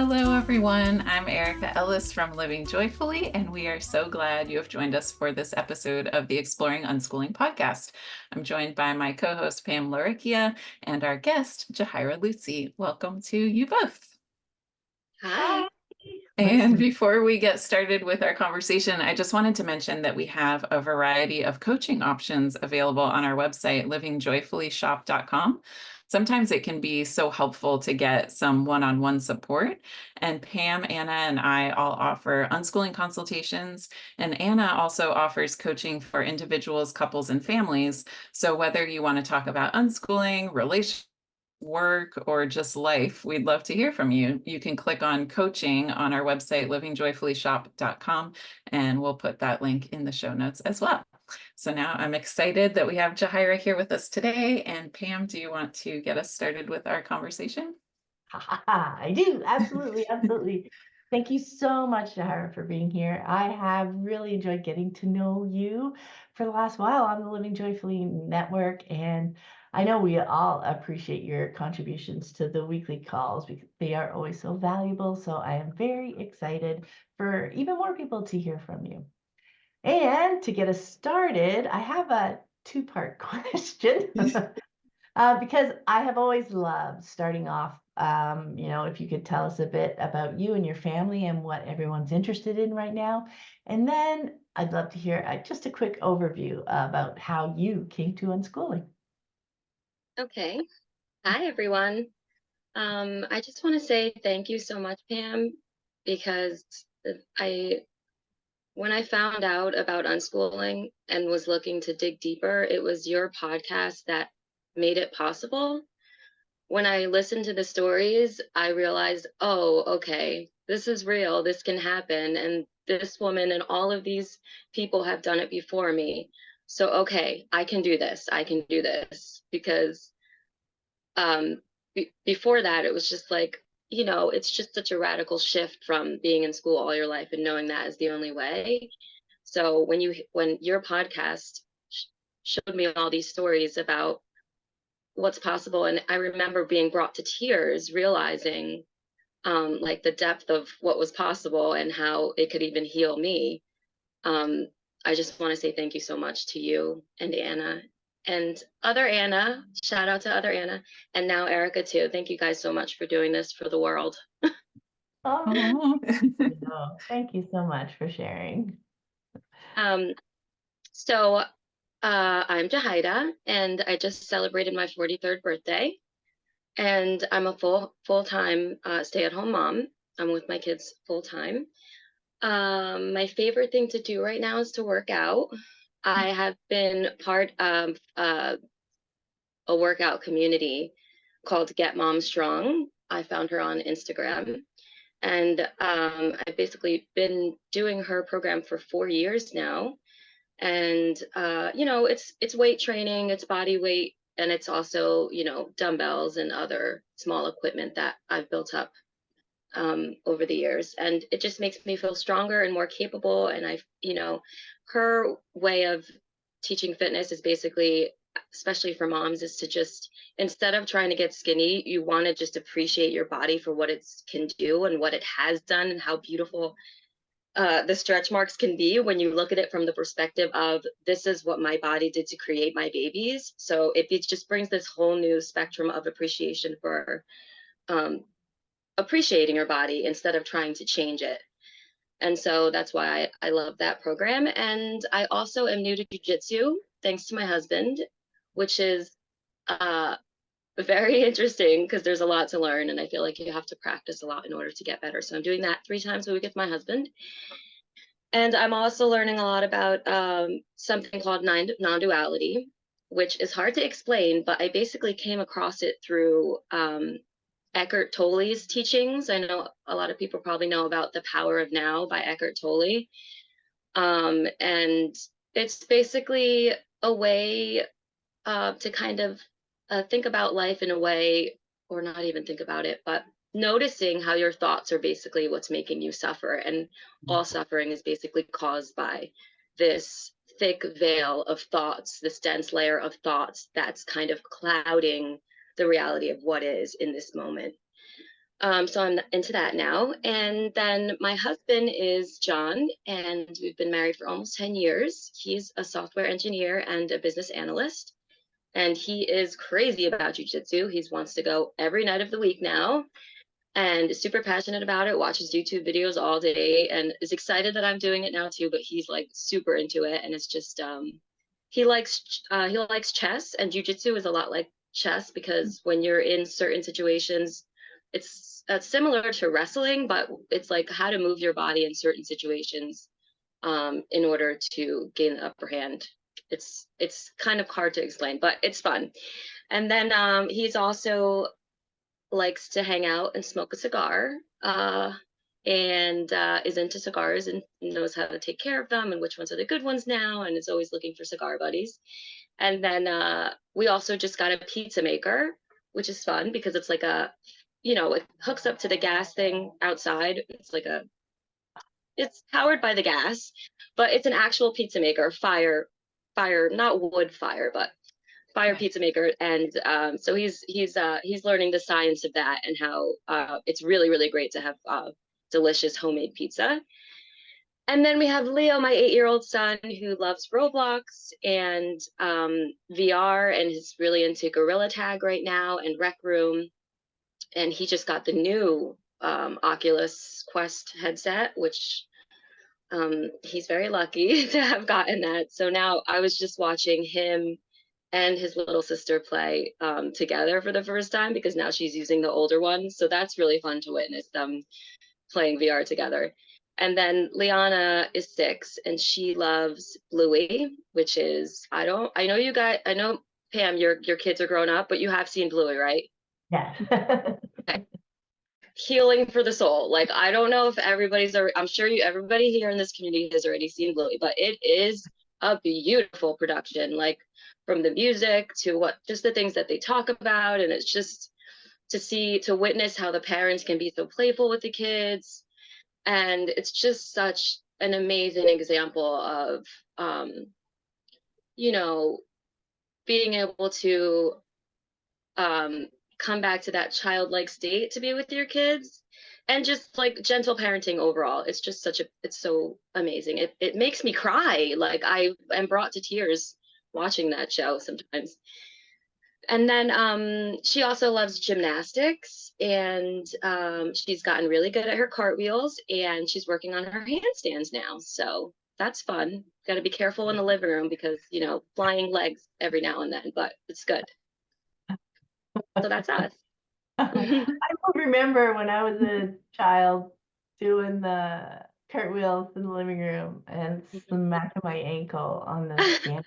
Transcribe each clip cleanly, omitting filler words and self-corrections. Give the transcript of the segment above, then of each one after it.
Hello, everyone. I'm Erika Ellis from Living Joyfully, and we are so glad you have joined us for this episode of the Exploring Unschooling podcast. I'm joined by my co-host, Pam and Erika, and our guest, Jahaira Luzzi. Welcome to you both. Hi. And before we get started with our conversation, I just wanted to mention that we have a variety of coaching options available on our website, livingjoyfullyshop.com. Sometimes it can be so helpful to get some one-on-one support. And Pam, Anna, and I all offer unschooling consultations. And Anna also offers coaching for individuals, couples, and families. So whether you want to talk about unschooling, relationships, work, or just life, we'd love to hear from you. You can click on coaching on our website, livingjoyfullyshop.com, and we'll put that link in the show notes as well. So now I'm excited that we have Jahaira here with us today. And Pam, do you want to get us started with our conversation? I do. Absolutely. Absolutely. Thank you so much, Jahaira, for being here. I have really enjoyed getting to know you for the last while on the Living Joyfully Network. And I know we all appreciate your contributions to the weekly calls because they are always so valuable. So I am very excited for even more people to hear from you. And to get us started, I have a two-part question. Because I have always loved starting off, if you could tell us a bit about you and your family and what everyone's interested in right now. And then I'd love to hear just a quick overview about how you came to unschooling. Okay. Hi, everyone. I just want to say thank you so much, Pam, because when I found out about unschooling and was looking to dig deeper, it was your podcast that made it possible. When I listened to the stories, I realized, oh, okay, this is real. This can happen. And this woman and all of these people have done it before me. So, okay, I can do this. I can do this because before that, it was just like, it's just such a radical shift from being in school all your life and knowing that is the only way. So when your podcast showed me all these stories about what's possible, and I remember being brought to tears, realizing like the depth of what was possible and how it could even heal me. I just want to say thank you so much to you and Anna and other Anna. Shout out to other Anna and now Erika too. Thank you guys so much for doing this for the world. Oh, thank you so much for sharing. Um, so I'm Jahaira, and I just celebrated my 43rd birthday, and I'm a full-time stay-at-home mom. I'm with my kids full time. My favorite thing to do right now is to work out. I have been part of a workout community called Get Mom Strong. I found her on Instagram. And I've basically been doing her program for 4 years now. And, it's weight training, it's body weight, and it's also, dumbbells and other small equipment that I've built up over the years. And it just makes me feel stronger and more capable. And her way of teaching fitness is basically, especially for moms, is to just, instead of trying to get skinny, you want to just appreciate your body for what it can do and what it has done and how beautiful the stretch marks can be when you look at it from the perspective of, this is what my body did to create my babies. So it just brings this whole new spectrum of appreciation for appreciating your body instead of trying to change it. And so that's why I love that program. And I also am new to jiu-jitsu, thanks to my husband, which is very interesting because there's a lot to learn. And I feel like you have to practice a lot in order to get better. So I'm doing that 3 times a week with my husband. And I'm also learning a lot about something called non-duality, which is hard to explain, but I basically came across it through Eckhart Tolle's teachings. I know a lot of people probably know about The Power of Now by Eckhart Tolle. And it's basically a way to kind of think about life in a way, or not even think about it, but noticing how your thoughts are basically what's making you suffer. And all suffering is basically caused by this thick veil of thoughts, this dense layer of thoughts that's kind of clouding the reality of what is in this moment. So I'm into that now. And then my husband is John, and we've been married for almost 10 years. He's a software engineer and a business analyst, and he is crazy about jujitsu. He wants to go every night of the week now, and is super passionate about it, watches YouTube videos all day, and is excited that I'm doing it now too, but he's like super into it. And it's just he likes chess, and jujitsu is a lot like chess, because when you're in certain situations, it's similar to wrestling, but it's like how to move your body in certain situations in order to gain the upper hand. It's kind of hard to explain, but it's fun. And then he's also likes to hang out and smoke a cigar, and is into cigars and knows how to take care of them and which ones are the good ones now, and is always looking for cigar buddies. And then we also just got a pizza maker, which is fun because it's like it hooks up to the gas thing outside. It's powered by the gas, but it's an actual pizza maker, fire, not wood fire, but fire pizza maker. And so he's learning the science of that, and how it's really, really great to have delicious homemade pizza. And then we have Leo, my 8-year-old son, who loves Roblox and VR, and is really into Gorilla Tag right now and Rec Room. And he just got the new Oculus Quest headset, which he's very lucky to have gotten that. So now I was just watching him and his little sister play together for the first time, because now she's using the older one. So that's really fun to witness them playing VR together. And then Liana is 6, and she loves Bluey, which is, I know Pam, your kids are grown up, but you have seen Bluey, right? Yeah. Okay. Healing for the soul. Like, I don't know if I'm sure everybody here in this community has already seen Bluey, but it is a beautiful production, like from the music to just the things that they talk about. And it's just to witness how the parents can be so playful with the kids. And it's just such an amazing example of, being able to come back to that childlike state to be with your kids, and just like gentle parenting overall. It's just it's so amazing. It makes me cry. Like, I am brought to tears watching that show sometimes. And then she also loves gymnastics, and she's gotten really good at her cartwheels, and she's working on her handstands now. So that's fun. Got to be careful in the living room because, flying legs every now and then, but it's good. So that's us. I remember when I was a child doing the cartwheels in the living room and smacking my ankle on the stand.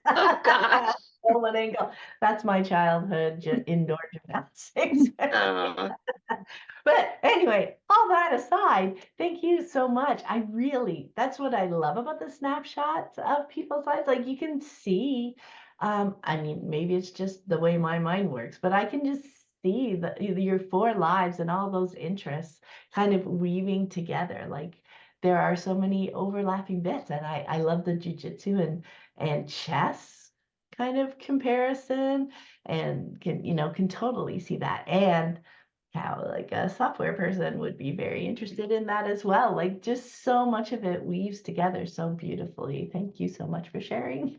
Oh gosh. Stolen ankle. That's my childhood indoor gymnastics. But anyway, all that aside, thank you so much. That's what I love about the snapshots of people's lives. Like, you can see, I mean, maybe it's just the way my mind works, but I can just see your 4 lives and all those interests kind of weaving together. Like, there are so many overlapping bits, and I love the jujitsu and chess kind of comparison, and can totally see that, and how like a software person would be very interested in that as well. Like, just so much of it weaves together so beautifully. Thank you so much for sharing.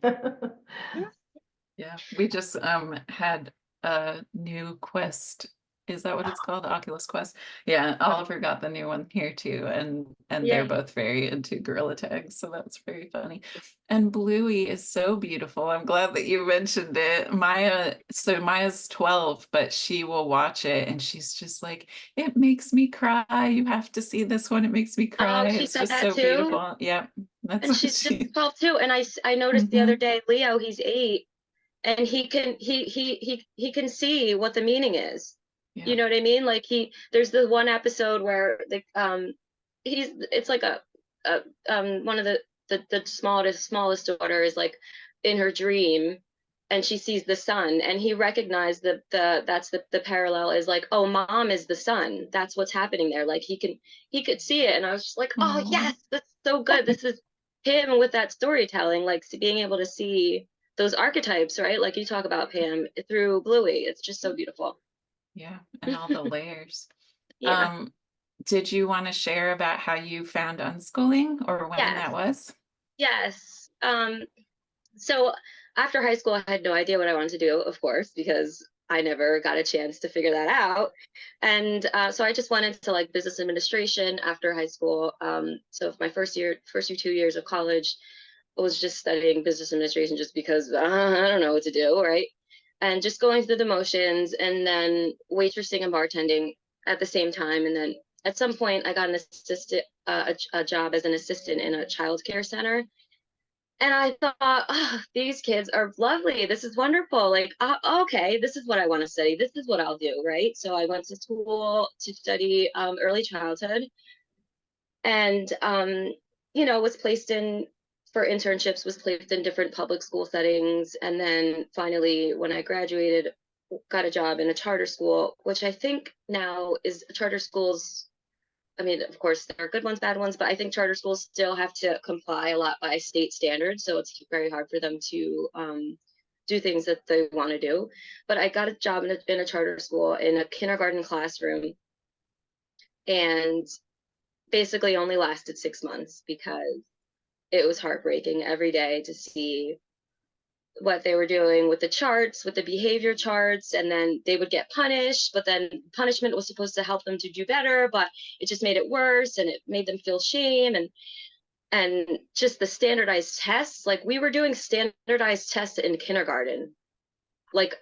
Yeah, we just had a new Quest. Is that what it's called? The Oculus Quest? Yeah, Oliver got the new one here too, and they're both very into Gorilla Tag, so that's very funny. And Bluey is so beautiful. I'm glad that you mentioned it. Maya's 12, but she will watch it and she's just like, it makes me cry. You have to see this one. It makes me cry. She It's said just that so too. beautiful. Yep. That's And what she's just 12 too. And I noticed the other day, Leo, he's 8, and he can see what the meaning is. Yeah. You know what I mean? Like, there's the one episode where it's like one of the smallest daughter is like in her dream, and she sees the sun, and he recognized that's the parallel is like, oh, mom is the sun. That's what's happening there. Like, he could see it, and I was just like, oh yes, that's so good. This is him with that storytelling, like being able to see those archetypes, right? Like you talk about, Pam, through Bluey. It's just so beautiful. Yeah, and all the layers. Yeah. Did you want to share about how you found unschooling or when Yes. that was? Yes. So after high school, I had no idea what I wanted to do, of course, because I never got a chance to figure that out. And so I just went into like business administration after high school. So my first 2 years of college, I was just studying business administration just because I don't know what to do, right? And just going through the motions, and then waitressing and bartending at the same time. And then at some point, I got an assistant, a job as an assistant in a childcare center. And I thought, oh, these kids are lovely. This is wonderful. Like, okay, this is what I want to study. This is what I'll do, right? So I went to school to study early childhood, and was placed in for internships, was placed in different public school settings, and then finally, when I graduated, got a job in a charter school, which I think now is charter schools. I mean, of course, there are good ones, bad ones, but I think charter schools still have to comply a lot by state standards. So it's very hard for them to do things that they want to do. But I got a job in a charter school in a kindergarten classroom, and basically only lasted 6 months because it was heartbreaking every day to see what they were doing with the charts, with the behavior charts, and then they would get punished, but then punishment was supposed to help them to do better, but it just made it worse, and it made them feel shame. And just the standardized tests, like we were doing standardized tests in kindergarten. Like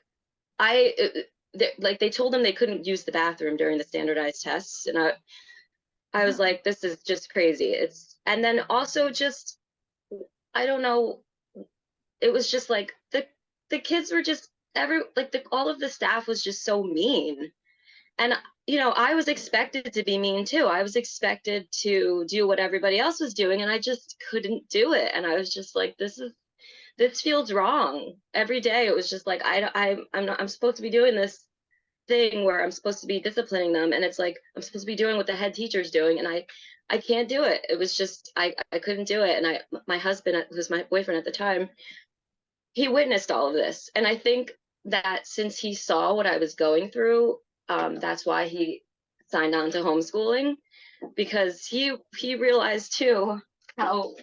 like they told them they couldn't use the bathroom during the standardized tests, and I was like, this is just crazy. And then also just, I don't know, it was just like the kids were just all of the staff was just so mean. And I was expected to be mean too. I was expected to do what everybody else was doing, and I just couldn't do it. And I was just like, this feels wrong. Every day it was just like, I'm supposed to be doing this thing where I'm supposed to be disciplining them, and it's like I'm supposed to be doing what the head teacher's doing, and I can't do it. It was just I couldn't do it. And my husband, who was my boyfriend at the time, he witnessed all of this. And I think that since he saw what I was going through, that's why he signed on to homeschooling, because he realized too how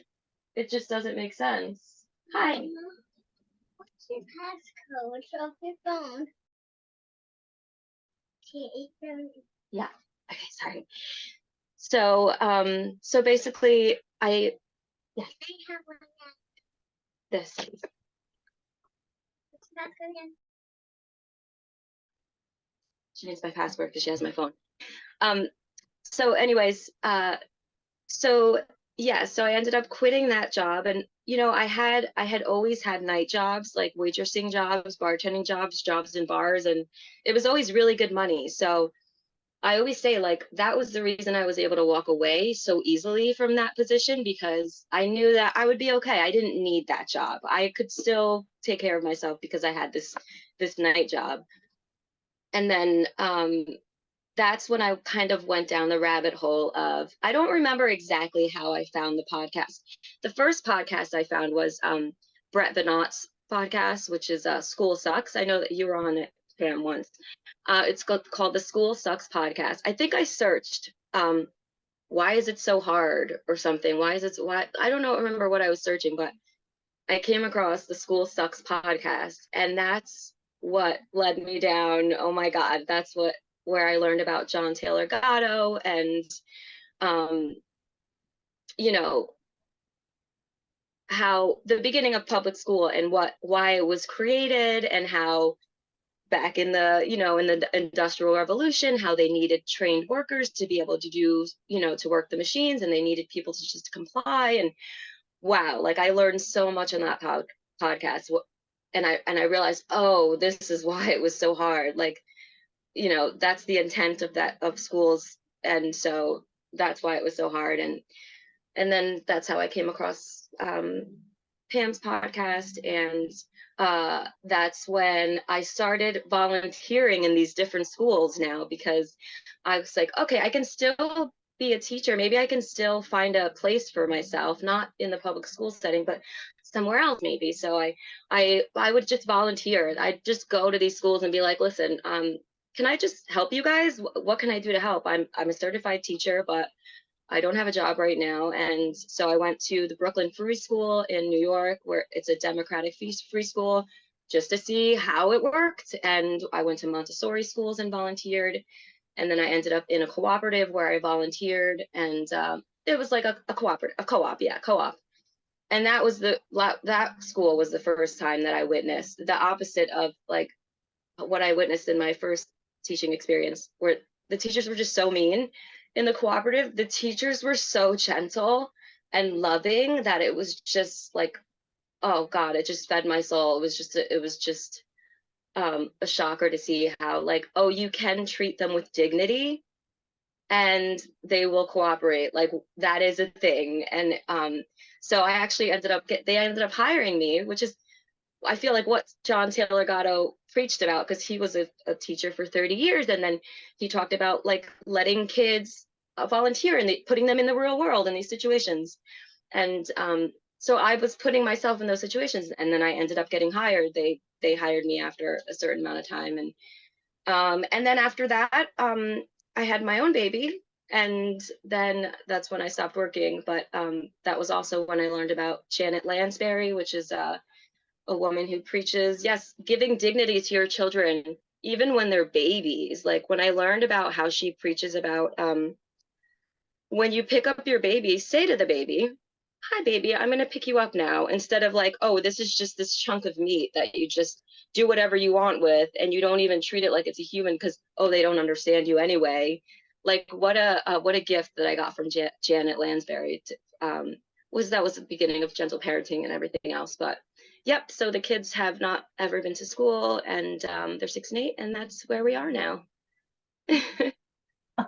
it just doesn't make sense. Hi. What's your passcode of your phone? Yeah. Okay, sorry. So basically I I have one now. this What's your passcode again? she needs my password because she has my phone. So anyways, so yeah, so I ended up quitting that job, and I had always had night jobs, like waitressing jobs, bartending jobs, jobs in bars, and it was always really good money. So I always say, like, that was the reason I was able to walk away so easily from that position, because I knew that I would be okay. I didn't need that job. I could still take care of myself because I had this night job. And then that's when I kind of went down the rabbit hole of, I don't remember exactly how I found the podcast. The first podcast I found was Brett Veinott's podcast, which is School Sucks. I know that you were on it, Pam, once. It's called the School Sucks podcast. I think I searched why is it so hard or something. Why I don't know, remember what I was searching, but I came across the School Sucks podcast, and that's what led me down. Oh my God, that's where I learned about John Taylor Gatto, and you know, how the beginning of public school and why it was created, and how back in the in the Industrial Revolution, how they needed trained workers to be able to do, to work the machines, and they needed people to just comply. And wow, like I learned so much on that podcast, and I realized, oh, this is why it was so hard. Like, that's the intent of schools, and so that's why it was so hard. And then that's how I came across Pam's podcast, and that's when I started volunteering in these different schools now, because I was like, okay, I can still be a teacher. Maybe I can still find a place for myself, not in the public school setting, but somewhere else maybe. So I would just volunteer. I'd just go to these schools and be like, listen, can I just help you guys? What can I do to help? I'm a certified teacher, but I don't have a job right now. And so I went to the Brooklyn Free School in New York, where it's a democratic free school, just to see how it worked. And I went to Montessori schools and volunteered. And then I ended up in a cooperative where I volunteered. And it was like a co-op. And that was that school was the first time that I witnessed the opposite of like what I witnessed in my first teaching experience, where the teachers were just so mean. In the cooperative, the teachers were so gentle and loving that it was just like, oh God, it just fed my soul. It was just a shocker to see how like, oh, you can treat them with dignity and they will cooperate. Like that is a thing. And so I actually they ended up hiring me, which is, I feel like what John Taylor Gatto preached about, because he was a teacher for 30 years. And then he talked about like letting kids volunteer and putting them in the real world in these situations. And so I was putting myself in those situations, and then I ended up getting hired. They hired me after a certain amount of time. And then after that, I had my own baby. And then that's when I stopped working. But that was also when I learned about Janet Lansbury, which is a woman who preaches, yes, giving dignity to your children, even when they're babies. Like when I learned about how she preaches about when you pick up your baby, say to the baby, hi, baby, I'm going to pick you up now, instead of like, oh, this is just this chunk of meat that you just do whatever you want with, and you don't even treat it like it's a human because, oh, they don't understand you anyway. Like what a gift that I got from Janet Lansbury. Was the beginning of gentle parenting and everything else. But yep, so the kids have not ever been to school, and they're 6 and 8, and that's where we are now.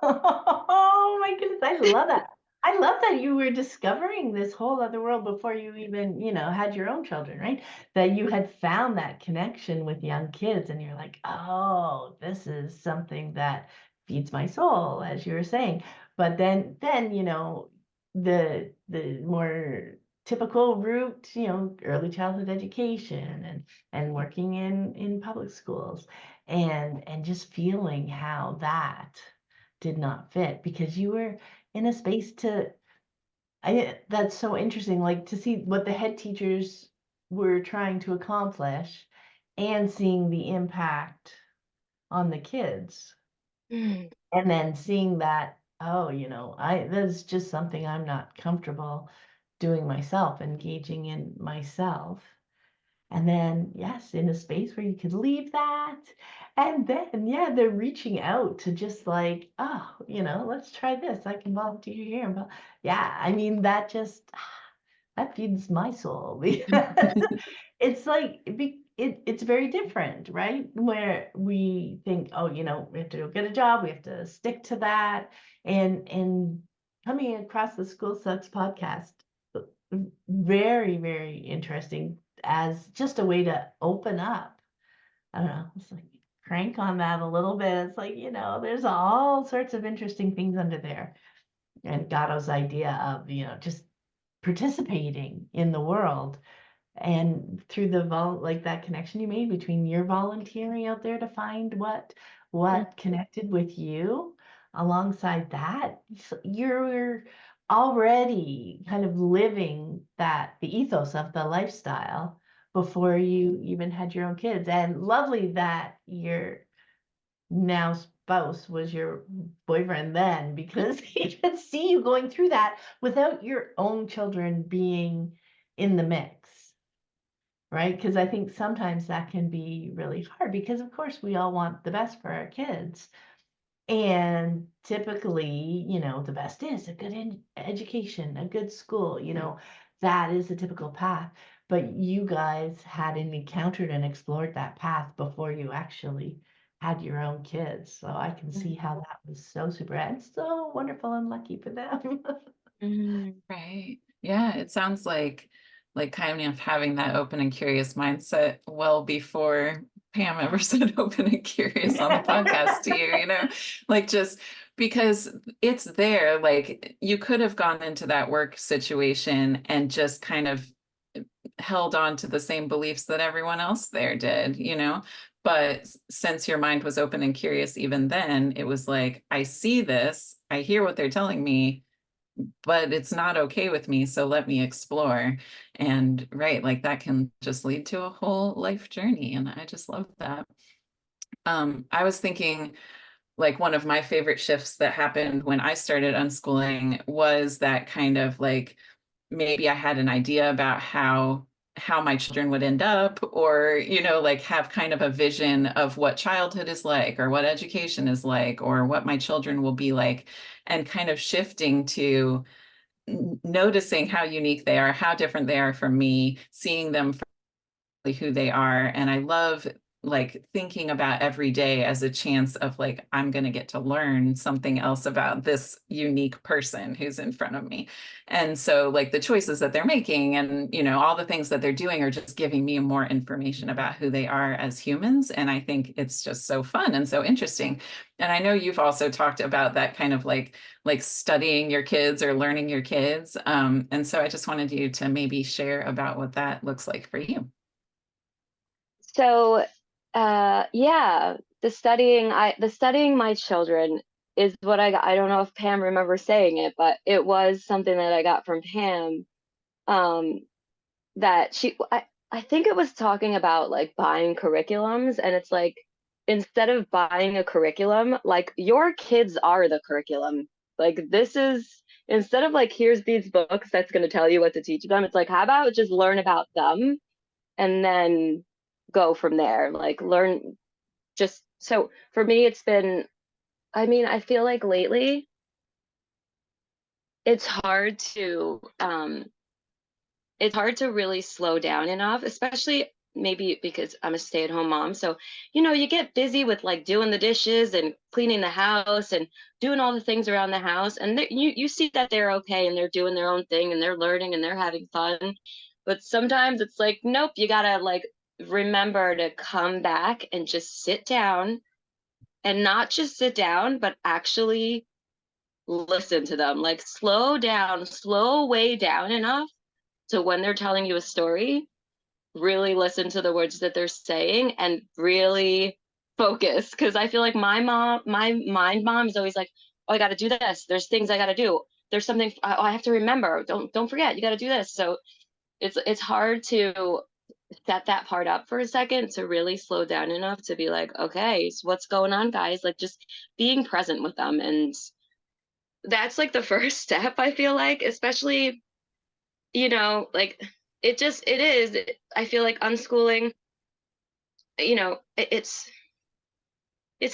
Oh my goodness, I love that. I love that you were discovering this whole other world before you even, had your own children, right? That you had found that connection with young kids and you're like, oh, this is something that feeds my soul, as you were saying. But then, the more typical route, early childhood education and working in public schools and just feeling how that did not fit because you were in a space that's so interesting, like to see what the head teachers were trying to accomplish and seeing the impact on the kids. Mm. And then seeing that, oh, that's just something I'm not comfortable doing myself, engaging in myself. And then, yes, in a space where you could leave that. And then, yeah, they're reaching out to just like, oh, let's try this. I can volunteer here. But yeah, I mean, that feeds my soul because it's like, it's very different, right? Where we think, oh, we have to go get a job. We have to stick to that. And coming across the School Sucks podcast, very, very interesting as just a way to open up. I don't know, it's like crank on that a little bit. It's like, there's all sorts of interesting things under there. And Gatto's idea of, just participating in the world and through like that connection you made between your volunteering out there to find what connected with you, alongside that you're already kind of living the ethos of the lifestyle before you even had your own kids. And lovely that your now spouse was your boyfriend then, because he could see you going through that without your own children being in the mix. Right? Because I think sometimes that can be really hard because, of course, we all want the best for our kids. And typically, the best is a good education, a good school, that is the typical path. But you guys had encountered and explored that path before you actually had your own kids. So I can see how that was so super and so wonderful and lucky for them. Right. Yeah, it sounds like kind of having that open and curious mindset well before Pam ever said open and curious on the podcast to you, like just because it's there, like you could have gone into that work situation and just kind of held on to the same beliefs that everyone else there did, you know? But since your mind was open and curious even then, it was like, I see this, I hear what they're telling me, but it's not okay with me, so let me explore. And right, like that can just lead to a whole life journey. And I just love that. I was thinking, like, one of my favorite shifts that happened when I started unschooling was that kind of like, maybe I had an idea about how my children would end up, or, you know, like have kind of a vision of what childhood is like, or what education is like, or what my children will be like, and kind of shifting to noticing how unique they are, how different they are from me, seeing them for who they are. And I love like thinking about every day as a chance of like, I'm going to get to learn something else about this unique person who's in front of me. And so like the choices that they're making and, you know, all the things that they're doing are just giving me more information about who they are as humans. And I think it's just so fun and so interesting. And I know you've also talked about that kind of like studying your kids or learning your kids. And so I just wanted you to maybe share about what that looks like for you. So, yeah, the studying my children is what I got. I don't know if Pam remembers saying it, but it was something that I got from Pam. Um, that I think it was talking about like buying curriculums, and it's like instead of buying a curriculum, like your kids are the curriculum. Like this is instead of like here's these books that's going to tell you what to teach them, it's like how about just learn about them and then go from there. Like learn just so for me it's been I mean, I feel like lately it's hard to um it's hard to really slow down enough, especially maybe because I'm a stay-at-home mom. So, you know, you get busy with like doing the dishes and cleaning the house and doing all the things around the house. And you see that they're okay and they're doing their own thing and they're learning and they're having fun. But sometimes it's like, nope, you gotta like remember to come back and just sit down and not just sit down, but actually listen to them. Like slow down, slow way down enough so when they're telling you a story, really listen to the words that they're saying and really focus. Because I feel like my mind mom is always like, oh, I got to do this. There's things I got to do. There's something I have to remember. Don't forget. You got to do this. So it's hard to set that part up for a second to really slow down enough to be like, okay, so what's going on, guys? Like just being present with them. And that's like the first step, I feel like, especially you know, like it is. I feel like unschooling, you know, it's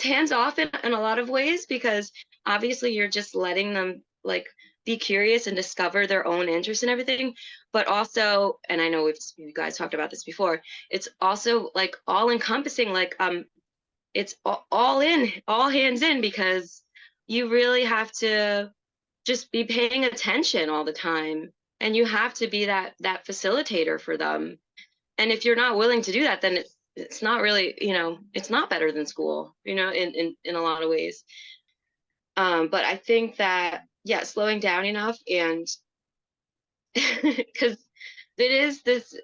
hands off in a lot of ways because obviously you're just letting them like be curious and discover their own interest and everything. But also, and I know you guys talked about this before, it's also like all encompassing, like it's all in, all hands in because you really have to just be paying attention all the time and you have to be that facilitator for them and if you're not willing to do that then it's not really you know it's not better than school you know in a lot of ways but I think that yeah slowing down enough and because it is this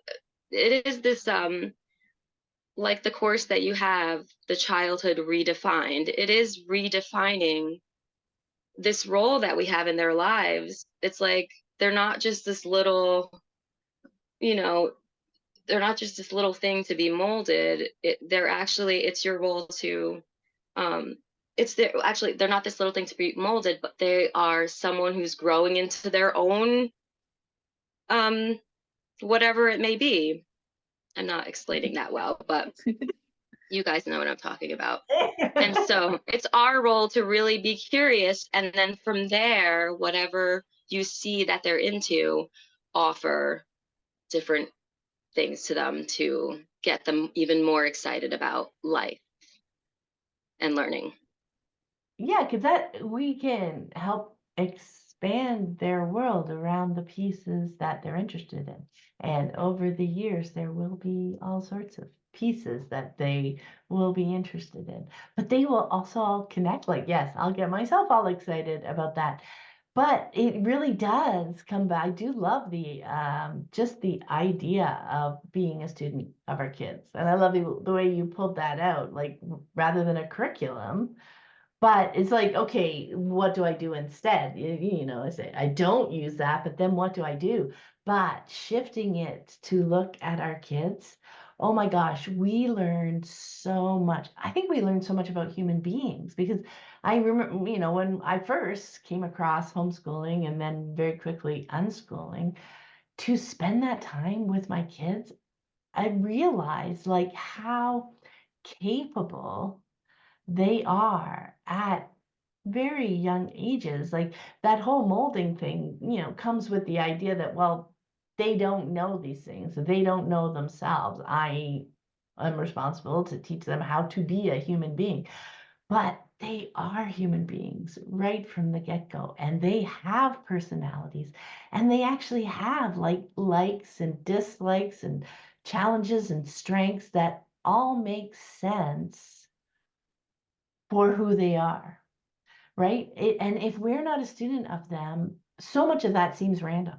like the course that you have the childhood redefined it is redefining this role that we have in their lives. It's like they're not just this little, you know, they're not just this little thing to be molded. They're actually, it's your role to, um, actually, they're not this little thing to be molded, but they are someone who's growing into their own, um, whatever it may be. I'm not explaining that well, but you guys know what I'm talking about. And so it's our role to really be curious. And then from there, whatever you see that they're into, offer different things to them to get them even more excited about life and learning. Yeah, because that we can help expand their world around the pieces that they're interested in. And over the years, there will be all sorts of pieces that they will be interested in. But they will also all connect. Like, yes, I'll get myself all excited about that. But it really does come back. I do love the just the idea of being a student of our kids. And I love the way you pulled that out, like rather than a curriculum, but it's like, okay, what do I do instead? I say I don't use that, but then what do I do? But shifting it to look at our kids, oh my gosh, we learned so much. I think we learned so much about human beings because I remember, when I first came across homeschooling and then very quickly unschooling, to spend that time with my kids, I realized like how capable they are at very young ages. Like that whole molding thing, comes with the idea that, well, they don't know these things. They don't know themselves. I am responsible to teach them how to be a human being. But they are human beings right from the get-go, and they have personalities, and they actually have like likes and dislikes and challenges and strengths that all make sense for who they are, right? And if we're not a student of them, so much of that seems random.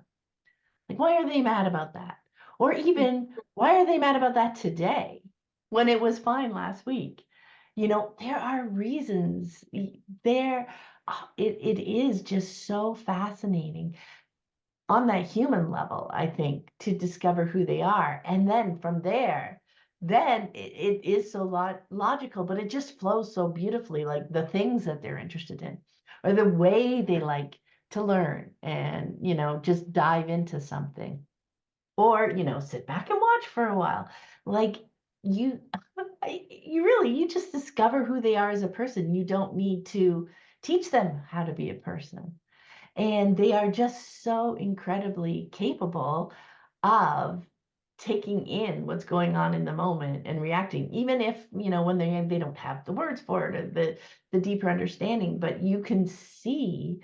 Like, why are they mad about that? Or even, why are they mad about that today when it was fine last week? There are reasons there. It is just so fascinating on that human level, I think, to discover who they are. And then from there, then it is so logical, but it just flows so beautifully, like the things that they're interested in or the way they like to learn and, just dive into something or, sit back and watch for a while. Like you, you just discover who they are as a person. You don't need to teach them how to be a person. And they are just so incredibly capable of taking in what's going on in the moment and reacting, even if, when they don't have the words for it or the deeper understanding, but you can see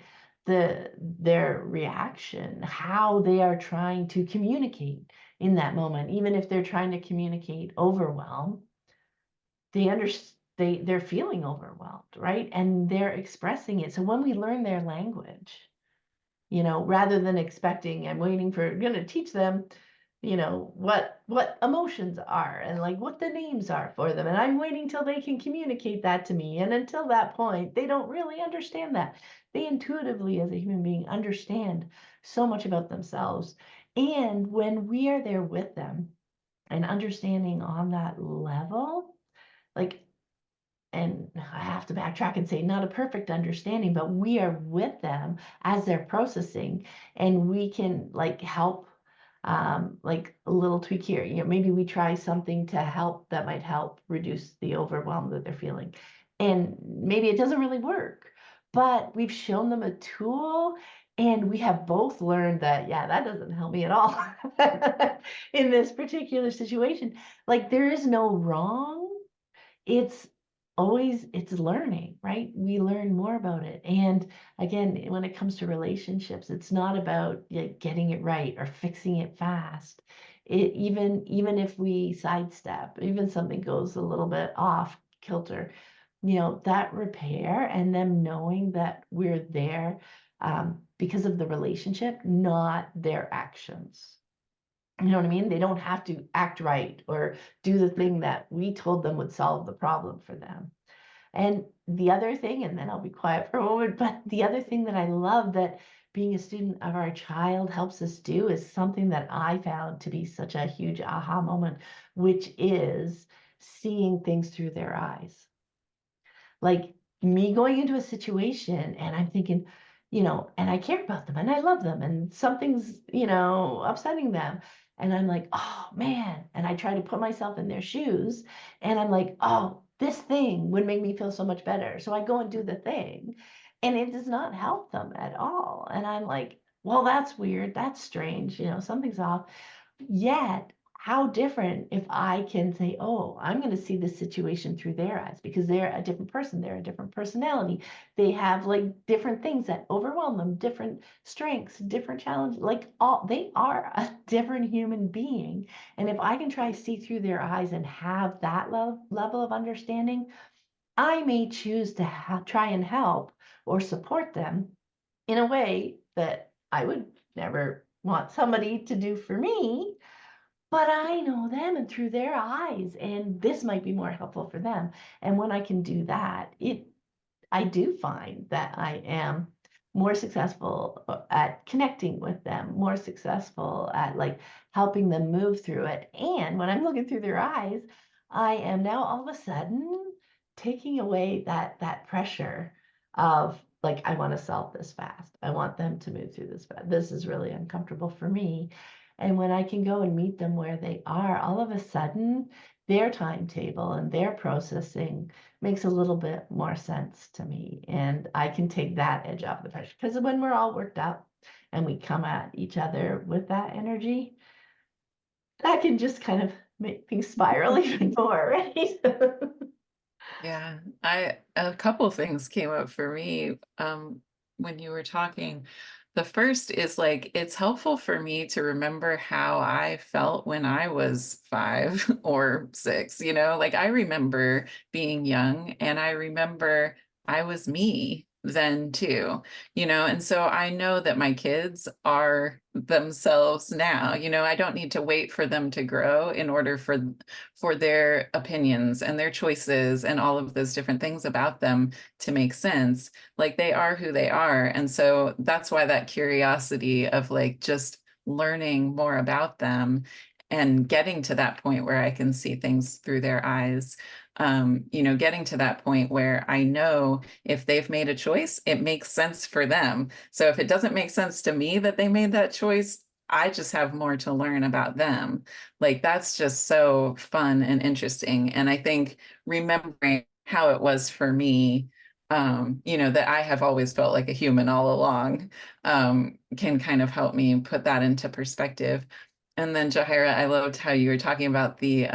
their reaction, how they are trying to communicate in that moment, even if they're trying to communicate overwhelm, they're feeling overwhelmed, right? And they're expressing it. So when we learn their language, rather than expecting and waiting for, going to teach them, what emotions are and like what the names are for them. And I'm waiting till they can communicate that to me. And until that point, they don't really understand that. They intuitively, as a human being, understand so much about themselves. And when we are there with them and understanding on that level, like, and I have to backtrack and say not a perfect understanding, but we are with them as they're processing, and we can like help, like a little tweak here. Maybe we try something to help that might help reduce the overwhelm that they're feeling, and maybe it doesn't really work, but we've shown them a tool. And we have both learned that, yeah, that doesn't help me at all in this particular situation. Like there is no wrong, it's it's learning, right? We learn more about it. And again, when it comes to relationships, it's not about getting it right or fixing it fast. Even if we sidestep, even something goes a little bit off kilter, that repair and them knowing that we're there because of the relationship, not their actions. You know what I mean? They don't have to act right or do the thing that we told them would solve the problem for them. And the other thing, and then I'll be quiet for a moment, but the other thing that I love that being a student of our child helps us do is something that I found to be such a huge aha moment, which is seeing things through their eyes. Like me going into a situation and I'm thinking, and I care about them and I love them and something's, upsetting them. And I'm like, oh man. And I try to put myself in their shoes and I'm like, oh, this thing would make me feel so much better. So I go and do the thing and it does not help them at all. And I'm like, well, that's weird. That's strange. Something's off. Yet, how different if I can say, oh, I'm going to see this situation through their eyes because they're a different person, they're a different personality. They have like different things that overwhelm them, different strengths, different challenges, like they are a different human being. And if I can try to see through their eyes and have that level of understanding, I may choose to try and help or support them in a way that I would never want somebody to do for me, but I know them and through their eyes, and this might be more helpful for them. And when I can do that, I do find that I am more successful at connecting with them, more successful at like helping them move through it. And when I'm looking through their eyes, I am now all of a sudden taking away that pressure of like, I want to solve this fast. I want them to move through this fast. This is really uncomfortable for me. And when I can go and meet them where they are, all of a sudden their timetable and their processing makes a little bit more sense to me. And I can take that edge off the pressure. Because when we're all worked up and we come at each other with that energy, that can just kind of make things spiral even more, right? Yeah, a couple things came up for me when you were talking. The first is like it's helpful for me to remember how I felt when I was 5 or 6, you know, like I remember being young and I remember I was me then too, you know, and so I know that my kids are themselves now, you know, I don't need to wait for them to grow in order for their opinions and their choices and all of those different things about them to make sense. Like they are who they are. And so that's why that curiosity of like just learning more about them and getting to that point where I can see things through their eyes, you know, getting to that point where I know if they've made a choice, it makes sense for them. So if it doesn't make sense to me that they made that choice, I just have more to learn about them. Like that's just so fun and interesting. And I think remembering how it was for me, you know, that I have always felt like a human all along, can kind of help me put that into perspective. And then Jahaira, I loved how you were talking about the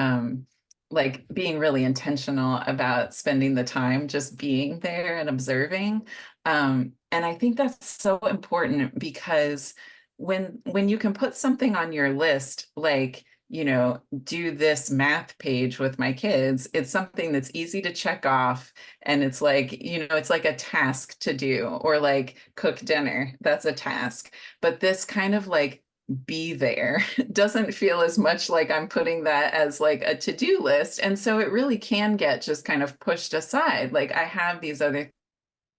like being really intentional about spending the time just being there and observing. And I think that's so important because when you can put something on your list, like, you know, do this math page with my kids, it's something that's easy to check off. And it's like, you know, it's like a task to do, or like cook dinner, that's a task. But this kind of like be there doesn't feel as much like I'm putting that as like a to-do list. And so it really can get just kind of pushed aside. Like I have these other,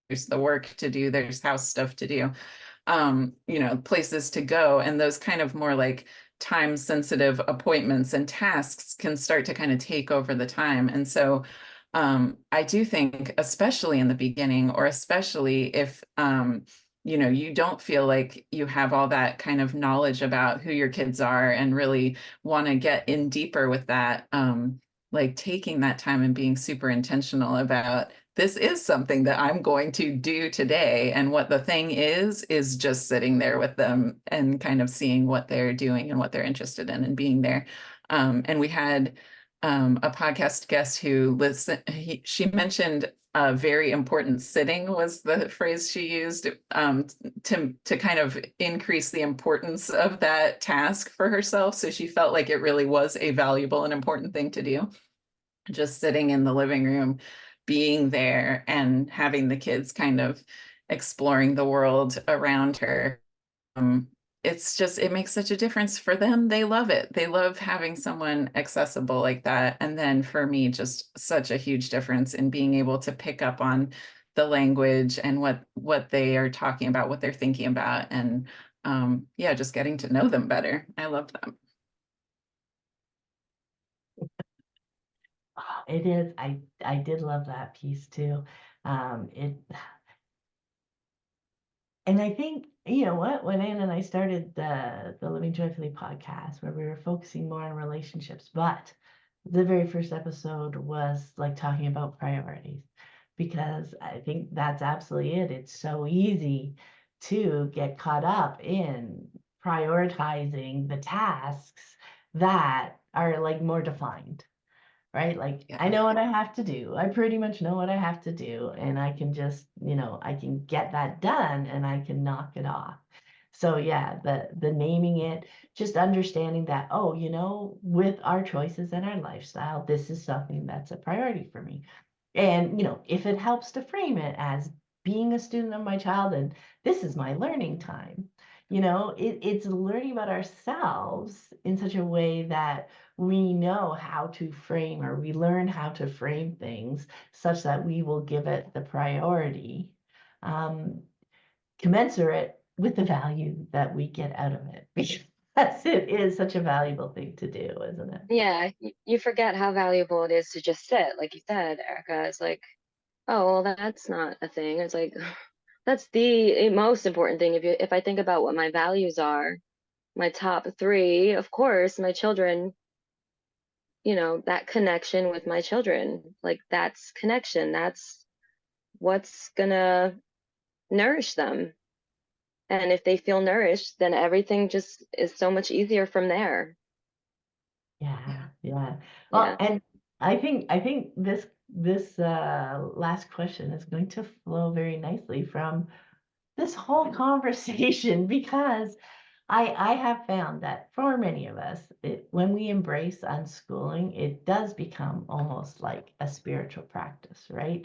there's the work to do, there's house stuff to do, you know, places to go. And those kind of more like time sensitive appointments and tasks can start to kind of take over the time. And so I do think, especially in the beginning, or especially if you know, you don't feel like you have all that kind of knowledge about who your kids are and really want to get in deeper with that, like taking that time and being super intentional about this is something that I'm going to do today. And what the thing is just sitting there with them and kind of seeing what they're doing and what they're interested in and being there. And we had a podcast guest who listened, she mentioned very important sitting was the phrase she used, to kind of increase the importance of that task for herself. So she felt like it really was a valuable and important thing to do. Just sitting in the living room, being there and having the kids kind of exploring the world around her. It's just, it makes such a difference for them. They love it. They love having someone accessible like that. And then for me, just such a huge difference in being able to pick up on the language and what they are talking about, what they're thinking about. And yeah, just getting to know them better. I love them. Oh, it is. I did love that piece too. It And I think, you know what, when Ann and I started the Living Joyfully podcast, where we were focusing more on relationships, but the very first episode was like talking about priorities, because I think that's absolutely it. It's so easy to get caught up in prioritizing the tasks that are like more defined, right? Like Yeah. I know what I have to do. I pretty much know what I have to do, and I can just, you know, I can get that done and I can knock it off. So yeah, the naming it, just understanding that, oh, you know, with our choices and our lifestyle, this is something that's a priority for me. And, you know, if it helps to frame it as being a student of my child, and this is my learning time. It's learning about ourselves in such a way that we know how to frame, or we learn how to frame things such that we will give it the priority commensurate with the value that we get out of it, because it is such a valuable thing to do, isn't it? Yeah, you forget how valuable it is to just sit, like you said, Erica. It's like, oh, well, that's not a thing. It's like that's the most important thing. If I think about what my values are, my top three, of course, my children, that connection with my children, like that's connection. That's what's gonna nourish them. And if they feel nourished, then everything just is so much easier from there. Yeah, yeah. Well, Yeah. and I think this last question is going to flow very nicely from this whole conversation, because I have found that for many of us, when we embrace unschooling, it does become almost like a spiritual practice, right?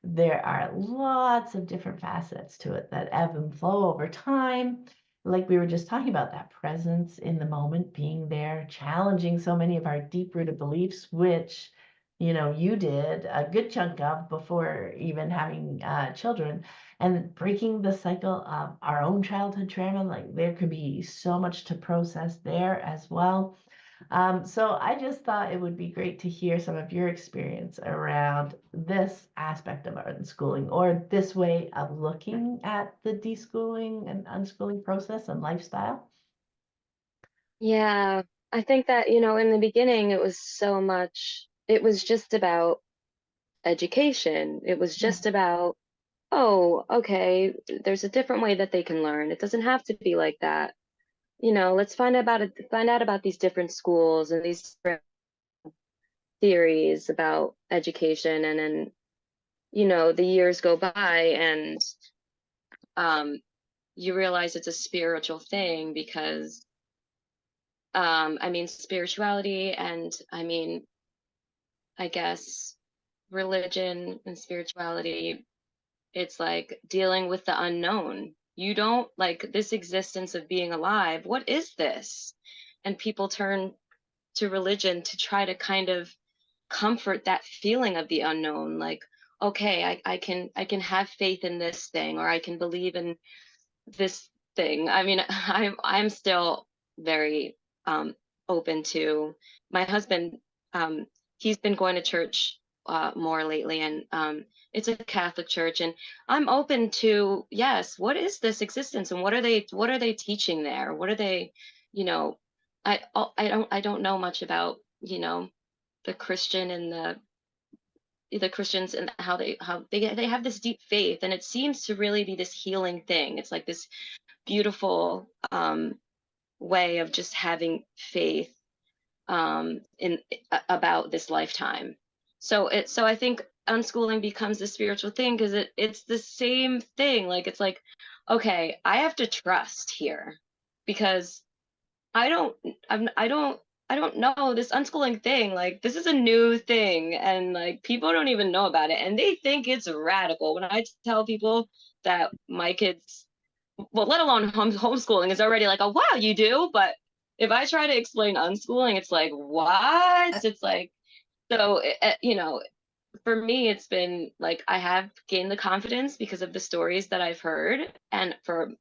There are lots of different facets to it that ebb and flow over time. Like we were just talking about, that presence in the moment, being there, challenging so many of our deep rooted beliefs, which, you did a good chunk of before even having children, and breaking the cycle of our own childhood trauma. Like there could be so much to process there as well. So I just thought it would be great to hear some of your experience around this aspect of unschooling, or this way of looking at the deschooling and unschooling process and lifestyle. Yeah. I think that, in the beginning, it was just about education. It was Yeah. just about, oh, okay, there's a different way that they can learn. It doesn't have to be like that. Let's find out about these different schools and these different theories about education. And then, the years go by, and um, you realize it's a spiritual thing because, I mean, spirituality and I guess religion and spirituality, it's like dealing with the unknown. You don't like this existence of being alive. What is this? And people turn to religion to try to kind of comfort that feeling of the unknown. Like, okay, I can have faith in this thing, or I can believe in this thing. I mean, I'm still very open to my husband. Um, he's been going to church more lately, and it's a Catholic church, and I'm open to, yes, what is this existence, and what are they teaching there? What are they, you know, I don't know much about the Christian and the Christians and how they have this deep faith, and it seems to really be this healing thing. It's like this beautiful way of just having faith in about this lifetime. So I think unschooling becomes a spiritual thing because it's the same thing. Like it's like, okay, I have to trust here because I don't I'm I don't know this unschooling thing. Like this is a new thing and like people don't even know about it and they think it's radical. When I tell people that my kids, well, let alone homeschooling is already like, oh wow, you do. But if I try to explain unschooling, it's like, what? It's like, so for me, it's been like I have gained the confidence because of the stories that I've heard, and for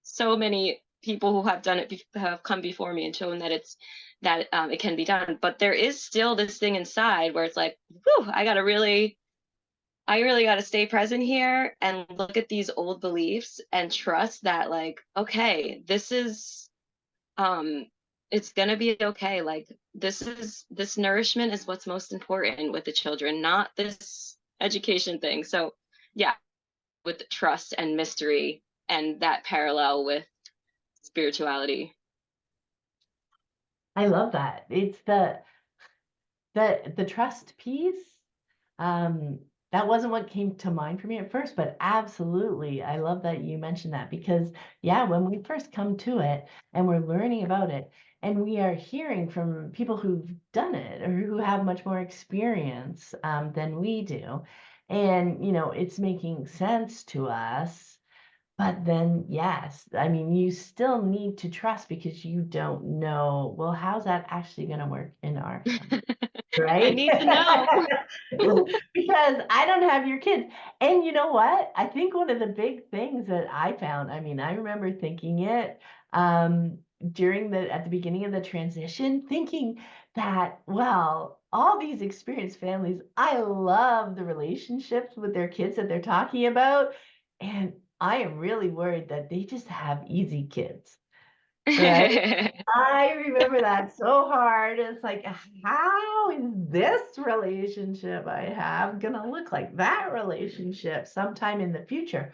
so many people who have done it have come before me and shown that it can be done. But there is still this thing inside where it's like, whew, I really got to stay present here and look at these old beliefs and trust that, like, okay, this is, it's going to be okay. Like, this nourishment is what's most important with the children, not this education thing. So, yeah, with trust and mystery and that parallel with spirituality. I love that. It's the trust piece. Um, that wasn't what came to mind for me at first, but absolutely, I love that you mentioned that, because yeah, when we first come to it and we're learning about it and we are hearing from people who've done it or who have much more experience than we do, And, it's making sense to us. But then, yes, I mean, you still need to trust because you don't know, well, how's that actually going to work in our family, I right? need to know. Because I don't have your kids. And you know what? I think one of the big things that I found, I mean, I remember thinking it at the beginning of the transition, thinking that, well, all these experienced families, I love the relationships with their kids that they're talking about. And I am really worried that they just have easy kids, right? I remember that so hard. It's like, how is this relationship I have gonna look like that relationship sometime in the future?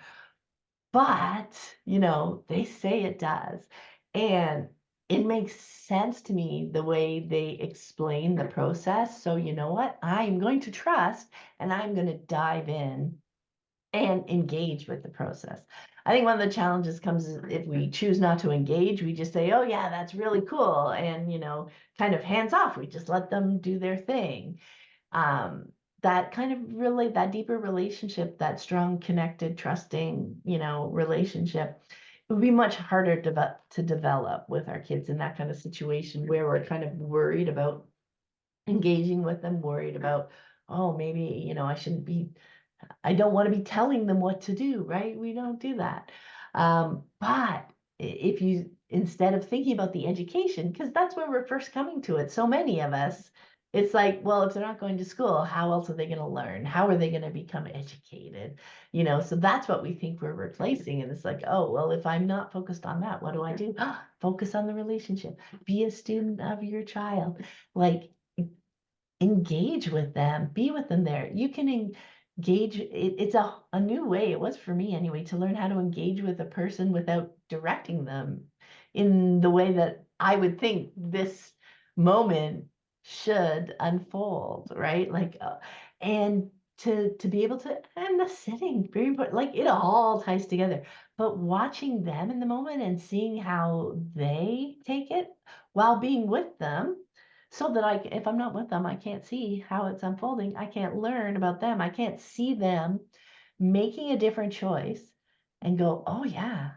But, they say it does. And it makes sense to me the way they explain the process. So, you know what? I'm going to trust and I'm going to dive in and engage with the process. I think one of the challenges comes if we choose not to engage, we just say, oh yeah, that's really cool. And, kind of hands off, we just let them do their thing. Um, that kind of really, that deeper relationship, that strong, connected, trusting, relationship, it would be much harder to develop with our kids in that kind of situation where we're kind of worried about engaging with them, worried about, oh, maybe, I don't want to be telling them what to do, right? We don't do that. But if you, instead of thinking about the education, because that's where we're first coming to it, so many of us, it's like, well, if they're not going to school, how else are they going to learn? How are they going to become educated? So that's what we think we're replacing. And it's like, oh, well, if I'm not focused on that, what do I do? Focus on the relationship. Be a student of your child. Like, engage with them, be with them there. You can engage. It's a new way. It was for me anyway, to learn how to engage with a person without directing them in the way that I would think this moment should unfold, right? Like, and to be able to, and the sitting, very important, like it all ties together. But watching them in the moment and seeing how they take it while being with them, so that if I'm not with them, I can't see how it's unfolding. I can't learn about them. I can't see them making a different choice and go, oh yeah,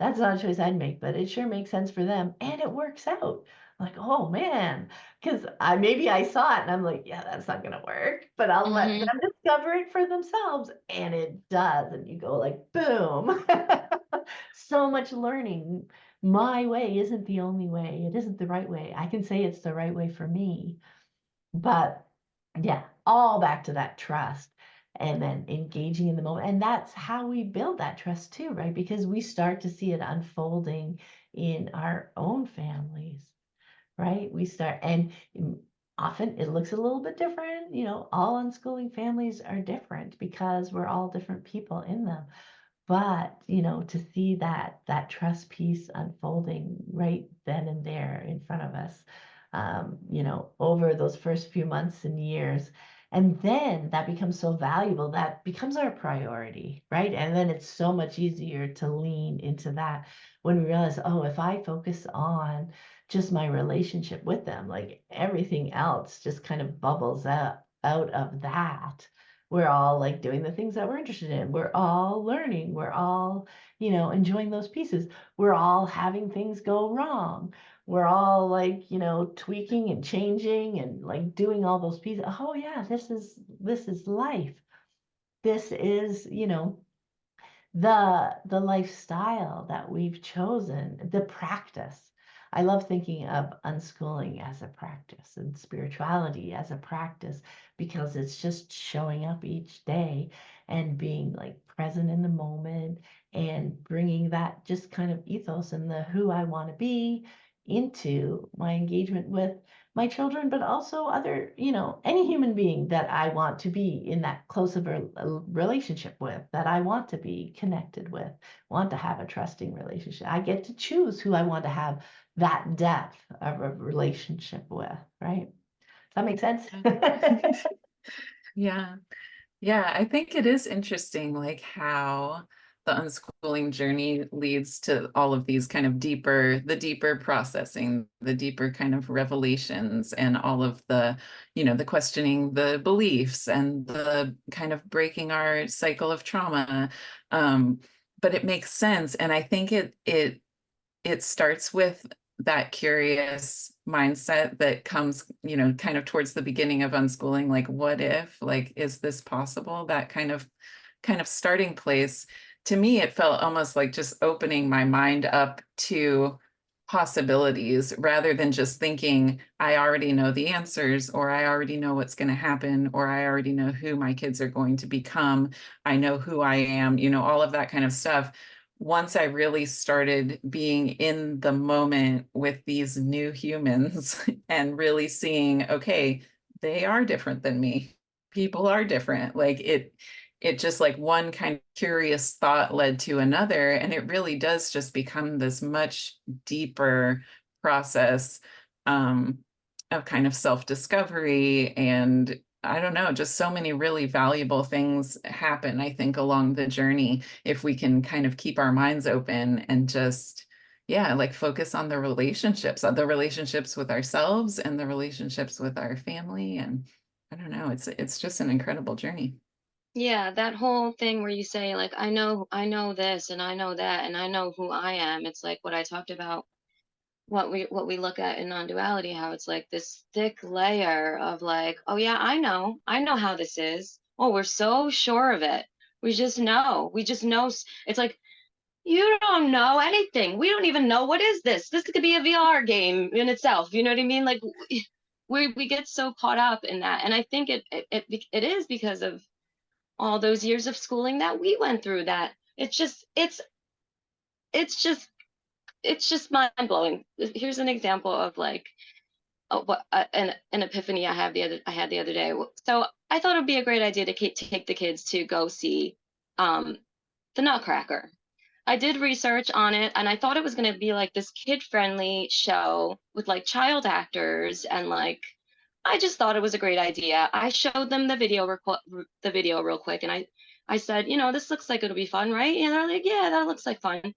that's not a choice I'd make, but it sure makes sense for them. And it works out. Like, oh man, because maybe I saw it and I'm like, yeah, that's not gonna work, but I'll let Mhm. them discover it for themselves. And it does. And you go like, boom. So much learning. My way isn't the only way. It isn't the right way. I can say it's the right way for me, but yeah, all back to that trust and then engaging in the moment. And that's how we build that trust too, right? Because we start to see it unfolding in our own families, right? We start, and often it looks a little bit different. All unschooling families are different because we're all different people in them. But, to see that trust piece unfolding right then and there in front of us, over those first few months and years. And then that becomes so valuable, that becomes our priority, right? And then it's so much easier to lean into that when we realize, oh, if I focus on just my relationship with them, like everything else just kind of bubbles out of that. We're all like doing the things that we're interested in. We're all learning. We're all, enjoying those pieces. We're all having things go wrong. We're all like, tweaking and changing and like doing all those pieces. Oh yeah, this is life. This is, the lifestyle that we've chosen, the practice. I love thinking of unschooling as a practice and spirituality as a practice, because it's just showing up each day and being like present in the moment and bringing that just kind of ethos and the who I want to be into my engagement with my children, but also other, any human being that I want to be in that close of a relationship with, that I want to be connected with, want to have a trusting relationship. I get to choose who I want to have that depth of a relationship with, right? Does that make sense? Yeah. Yeah, I think it is interesting, like how the unschooling journey leads to all of these kind of the deeper processing, the deeper kind of revelations, and all of the, the questioning the beliefs and the kind of breaking our cycle of trauma. But it makes sense. And I think it starts with that curious mindset that comes, kind of towards the beginning of unschooling, like, what if, like, is this possible? That kind of starting place. To me, it felt almost like just opening my mind up to possibilities rather than just thinking, I already know the answers, or I already know what's going to happen, or I already know who my kids are going to become. I know who I am, all of that kind of stuff. Once I really started being in the moment with these new humans and really seeing, okay, they are different than me. People are different. Like it just, like, one kind of curious thought led to another, and it really does just become this much deeper process of kind of self-discovery. And I don't know, just so many really valuable things happen, I think, along the journey, if we can kind of keep our minds open and just, yeah, like, focus on the relationships with ourselves and the relationships with our family. And I don't know, it's just an incredible journey. Yeah, that whole thing where you say like, I know this and I know that and I know who I am. It's like what I talked about, what we look at in non-duality, how it's like this thick layer of like, oh yeah, I know how this is. Oh, we're so sure of it. We just know. It's like, you don't know anything. We don't even know, what is this? This could be a VR game in itself. You know what I mean? Like, we get so caught up in that, and I think it is because of all those years of schooling that we went through. That it's just it's just mind blowing. Here's an example of like, an epiphany I had the other day. So I thought it would be a great idea to take the kids to go see the Nutcracker. I did research on it, and I thought it was going to be like this kid-friendly show with like child actors, and like, I just thought it was a great idea. I showed them the video real quick, and I said, this looks like it'll be fun, right? And they're like, yeah, that looks like fun.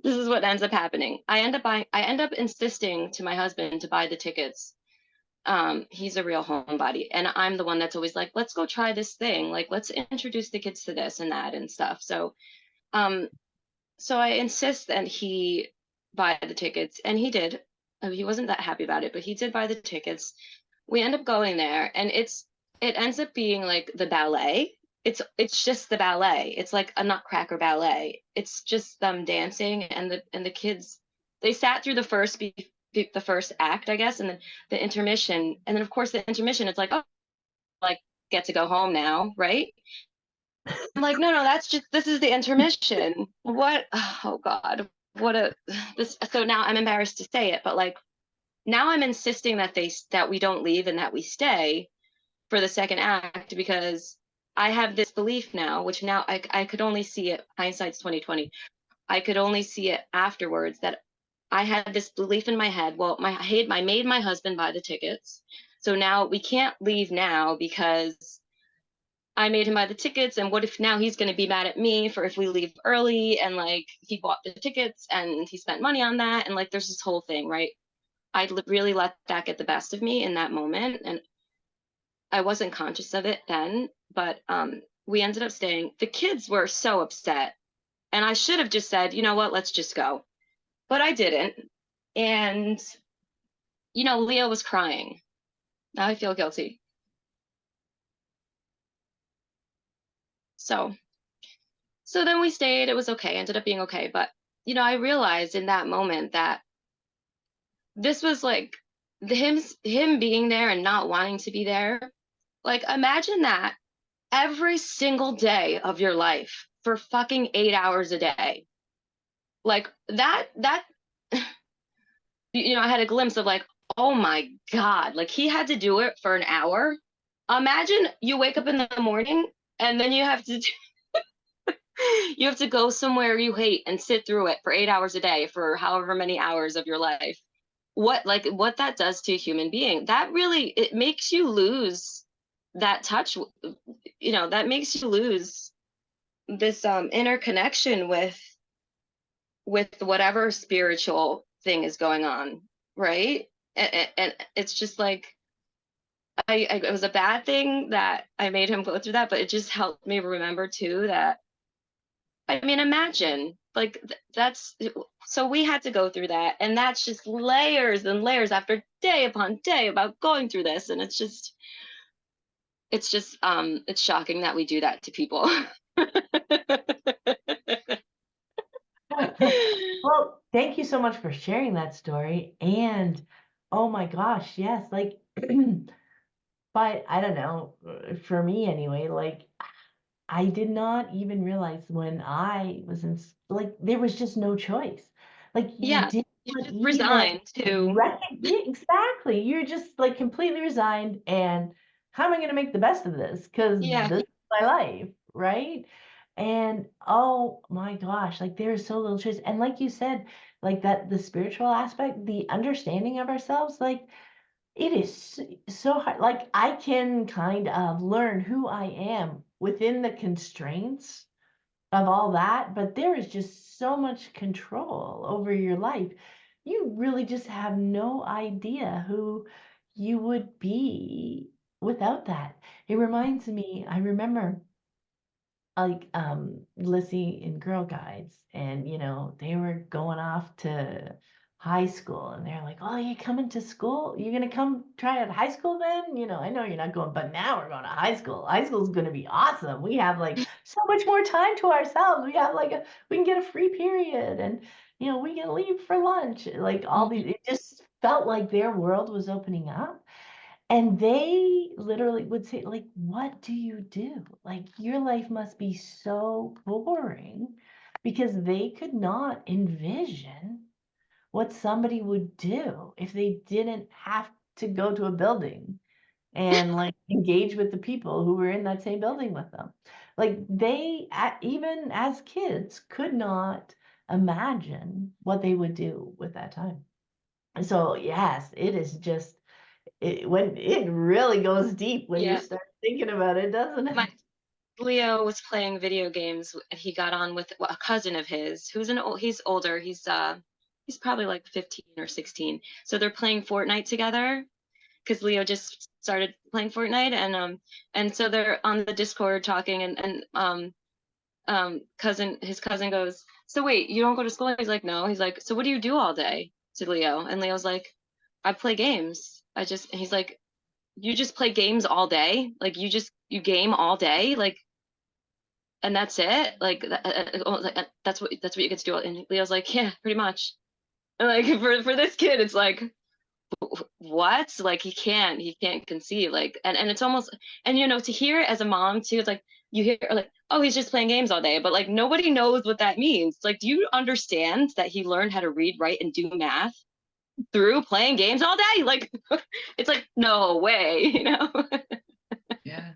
This is what ends up happening. I end up insisting to my husband to buy the tickets. He's a real homebody, and I'm the one that's always like, let's go try this thing. Like, let's introduce the kids to this and that and stuff. Um, so I insist that he buy the tickets, and he did. He wasn't that happy about it, but he did buy the tickets. We end up going there, and it ends up being like the ballet. It's just the ballet. It's like a Nutcracker ballet. It's just them dancing, and the kids, they sat through the first act, I guess, and then the intermission, and then of course the intermission. It's like, oh, like, get to go home now, right? I'm like, no, this is the intermission. What? Oh God, what a this. So now I'm embarrassed to say it, but like, now I'm insisting that we don't leave and that we stay for the second act, because I have this belief now, which now I could only see it. Hindsight's 2020. I could only see it afterwards, that I had this belief in my head. Well, I made my husband buy the tickets, so now we can't leave now because I made him buy the tickets, and what if now he's going to be mad at me for if we leave early, and like, he bought the tickets and he spent money on that, and like, there's this whole thing, right? I really let that get the best of me in that moment, and I wasn't conscious of it then, but we ended up staying. The kids were so upset, and I should have just said, you know what, let's just go, but I didn't. And Leah was crying. Now I feel guilty. So then we stayed. It was okay. Ended up being okay. But, I realized in that moment that this was like him being there and not wanting to be there. Like, imagine that every single day of your life for fucking 8 hours a day. Like that, I had a glimpse of like, oh my God, like, he had to do it for an hour. Imagine you wake up in the morning and then you have to you have to go somewhere you hate and sit through it for 8 hours a day for however many hours of your life. What that does to a human being, that really, it makes you lose that touch. That makes you lose this interconnection with whatever spiritual thing is going on, right? And it's just like it was a bad thing that I made him go through that, but it just helped me remember too that, I mean, imagine like that's, so we had to go through that, and that's just layers and layers after day upon day about going through this, and it's shocking that we do that to people. Well, thank you so much for sharing that story. And oh my gosh, yes, like, but I don't know, for me anyway, like I did not even realize when I was like, there was just no choice. Like, you Yeah, did you not just even resigned to, yeah, exactly. You're just like completely resigned. And how am I going to make the best of this? Because yeah. this is my life, right? And oh my gosh, like there is so little choice. And like you said, like that, the spiritual aspect, the understanding of ourselves, like it is so hard. Like I can kind of learn who I am within the constraints of all that, but there is just so much control over your life. You really just have no idea who you would be without that. It reminds me, I remember like Lizzie in Girl Guides, and they were going off to high school, and they're like, "Oh, you coming to school? You gonna come try out high school then?" I know you're not going, but now we're going to high school. High school's gonna be awesome. We have like so much more time to ourselves. We have like we can get a free period, and we can leave for lunch. Like all these, it just felt like their world was opening up. And they literally would say, like, what do you do? Like, your life must be so boring, because they could not envision what somebody would do if they didn't have to go to a building and like engage with the people who were in that same building with them. Like, they, even as kids, could not imagine what they would do with that time. So, yes, it is just when it really goes deep when you Yeah. start thinking about it, doesn't My it? Leo was playing video games, and he got on with a cousin of his who's he's older. He's probably like 15 or 16. So they're playing Fortnite together because Leo just started playing Fortnite, and so they're on the Discord talking, and his cousin goes, "So wait, you don't go to school?" He's like, "No." He's like, "So what do you do all day?" To Leo, and Leo's like, "I play games. He's like, "You just play games all day? Like you game all day? Like, and that's it? Like that's what you get to do?" And Leo's like, "Yeah, pretty much." And like for this kid, it's like, what? Like he can't conceive, like, and it's almost, and to hear it as a mom too, it's like you hear like, "Oh, he's just playing games all day," but like nobody knows what that means. Like, do you understand that he learned how to read, write, and do math through playing games all day? Like, it's like, no way. Yeah.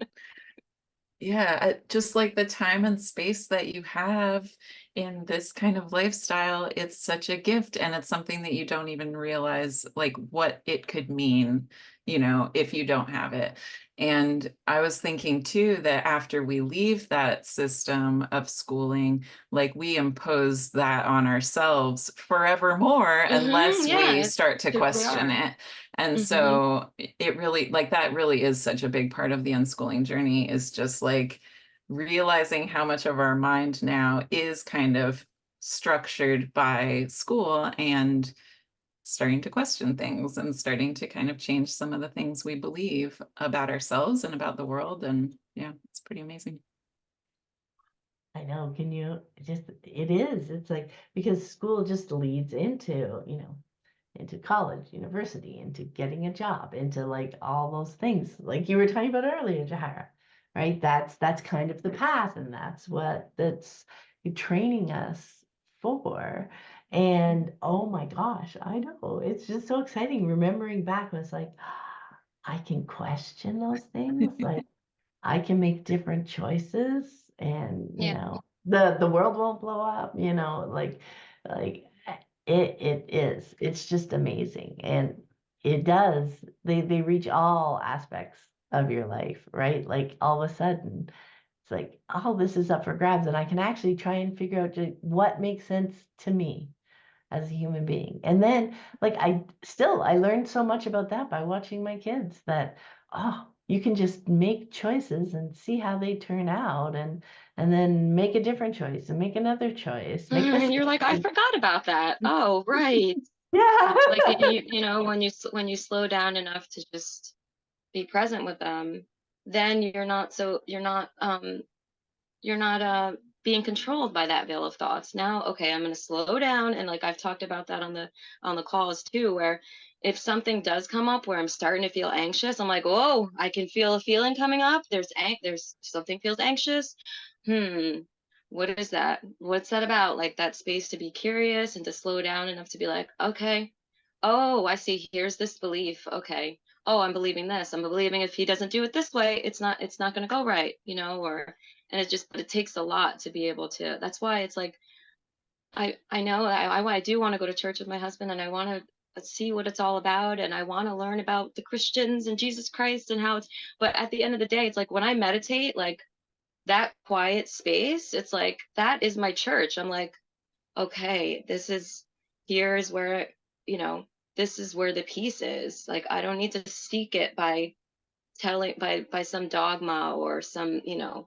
Yeah, just like the time and space that you have in this kind of lifestyle, it's such a gift, and it's something that you don't even realize like what it could mean, if you don't have it. And I was thinking too that after we leave that system of schooling, like we impose that on ourselves forevermore unless Yeah, we it's start to who we question are. it. And Hmm. so it really, like, that really is such a big part of the unschooling journey, is just like realizing how much of our mind now is kind of structured by school, and starting to question things and starting to kind of change some of the things we believe about ourselves and about the world. And yeah, it's pretty amazing. I know. Can you just, it is, it's like, because school just leads into, into college, university, into getting a job, into like all those things, like you were talking about earlier, Jahaira, right? That's kind of the path, and that's training us for. And oh my gosh, I know, it's just so exciting remembering back. It's like, I can question those things. Like, I can make different choices, and Yeah. the world won't blow up, like it's just amazing. And it does, they reach all aspects of your life, right? Like all of a sudden it's like all this is up for grabs, and I can actually try and figure out what makes sense to me as a human being. And then like I learned so much about that by watching my kids, that you can just make choices and see how they turn out, and then make a different choice and make another choice. And you're like, I forgot about that. Oh, right. Yeah. Like you know, when you slow down enough to just be present with them, then you're not being controlled by that veil of thoughts. Now, okay, I'm going to slow down, and like I've talked about that on the calls too, where if something does come up where I'm starting to feel anxious, I'm like, whoa, I can feel a feeling coming up. There's something feels anxious. What is that? What's that about? Like that space to be curious and to slow down enough to be like, okay, oh, I see. Here's this belief. Okay. Oh, I'm believing this. I'm believing if he doesn't do it this way, it's not going to go right, you know, and but it takes a lot to be able to, that's why it's like, I know I do want to go to church with my husband, and I want to see what it's all about, and I want to learn about the Christians and Jesus Christ and how it's, but at the end of the day, it's like when I meditate, like that quiet space, it's like, that is my church. I'm like, okay, here's where, you know, this is where the peace is. Like, I don't need to seek it by some dogma or some, you know,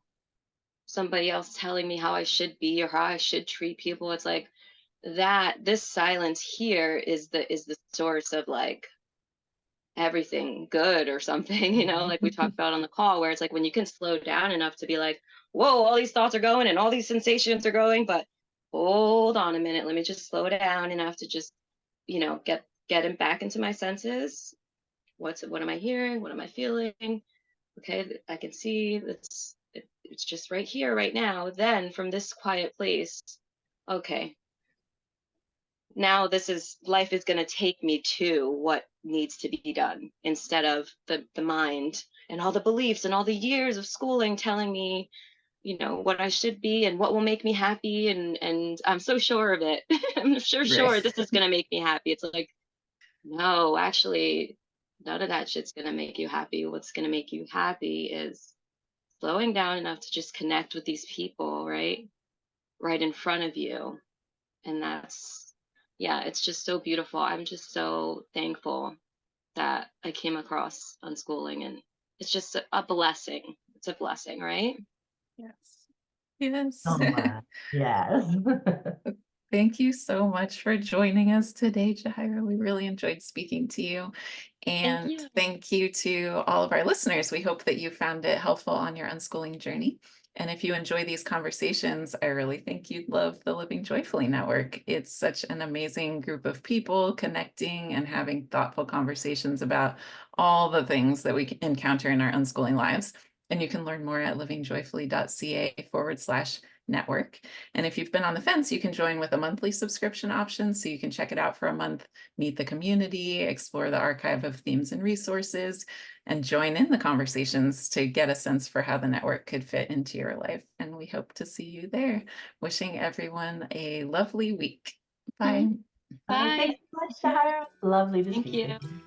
somebody else telling me how I should be or how I should treat people. It's like this silence here is the source of like everything good or something, you know, like we talked about on the call, where it's like when you can slow down enough to be like, whoa, all these thoughts are going and all these sensations are going, but hold on a minute, let me just slow down enough to just, you know, get him back into my senses. What am I hearing? What am I feeling? Okay, I can see this. It's just right here, right now. Then from this quiet place, okay, now life is going to take me to what needs to be done, instead of the mind and all the beliefs and all the years of schooling telling me, you know, what I should be and what will make me happy. And I'm so sure of it. I'm sure Right. this is going to make me happy. It's like, no, actually, none of that shit's going to make you happy. What's going to make you happy is slowing down enough to just connect with these people right in front of you. And yeah, it's just so beautiful. I'm just so thankful that I came across Unschooling, and it's just a blessing. It's a blessing, right? Yes. Yes. So much. Yes. Thank you so much for joining us today, Jahaira. We really enjoyed speaking to you. Thank And you. thank you to all of our listeners. We hope that you found it helpful on your unschooling journey. And if you enjoy these conversations, I really think you'd love the Living Joyfully Network. It's such an amazing group of people connecting and having thoughtful conversations about all the things that we encounter in our unschooling lives. And you can learn more at livingjoyfully.ca/network. And if you've been on the fence, you can join with a monthly subscription option. So you can check it out for a month, meet the community, explore the archive of themes and resources, and join in the conversations to get a sense for how the network could fit into your life. And we hope to see you there. Wishing everyone a lovely week. Bye. Bye. Bye. Thanks so much, Jahaira. Lovely to Thank speak with you. you.